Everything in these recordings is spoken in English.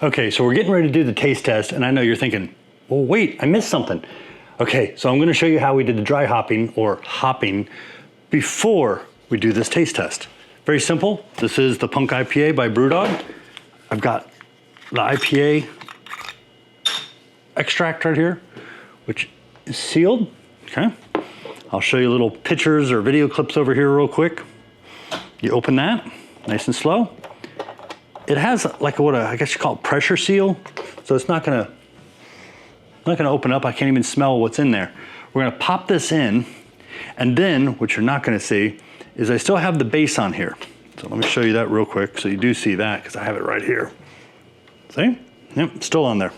Okay, so we're getting ready to do the taste test, and I know you're thinking, well, wait, I missed something. Okay, so I'm gonna show you how we did the dry hopping or hopping before we do this taste test. Very simple. This is the Pink IPA by BrewDog. I've got the IPA extract right here, which is sealed, okay? I'll show you little pictures or video clips over here real quick. You open that, nice and slow. It has like what I guess you call it pressure seal, so it's not gonna open up. I can't even smell what's in there. We're gonna pop this in, and then what you're not gonna see is I still have the base on here. So let me show you that real quick so you do see that, because I have it right here. See? Yep, it's still on there.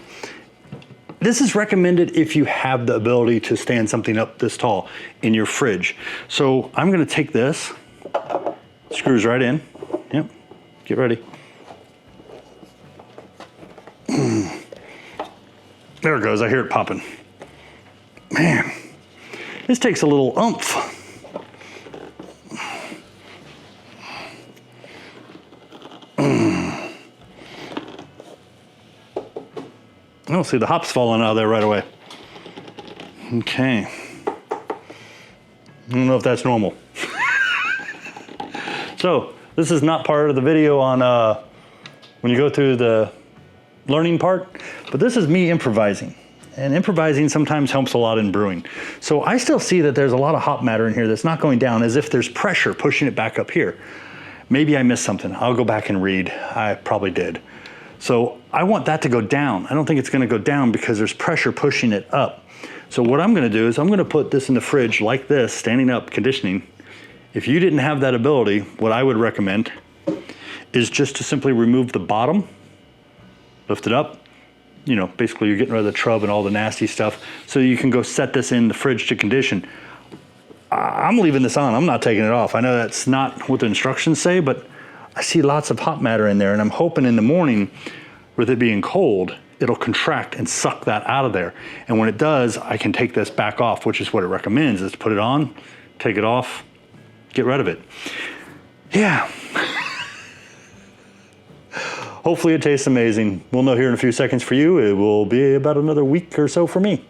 This is recommended if you have the ability to stand something up this tall in your fridge. So I'm gonna take this, screws right in. Yep, get ready. There it goes, I hear it popping. Man, this takes a little oomph. Oh, see the hops falling out of there right away. Okay. I don't know if that's normal. So, this is not part of the video on when you go through the learning part, but this is me improvising. And improvising sometimes helps a lot in brewing. So I still see that there's a lot of hop matter in here that's not going down, as if there's pressure pushing it back up here. Maybe I missed something. I'll go back and read. I probably did. So I want that to go down. I don't think it's gonna go down because there's pressure pushing it up. So what I'm gonna do is I'm gonna put this in the fridge like this, standing up, conditioning. If you didn't have that ability, what I would recommend is just to simply remove the bottom, lift it up. You know, basically you're getting rid of the trub and all the nasty stuff, so you can go set this in the fridge to condition. I'm leaving this on, I'm not taking it off. I know that's not what the instructions say, but I see lots of hop matter in there, and I'm hoping in the morning, with it being cold, it'll contract and suck that out of there. And when it does, I can take this back off, which is what it recommends, is to put it on, take it off, get rid of it. Yeah. Hopefully it tastes amazing. We'll know here in a few seconds for you. It will be about another week or so for me.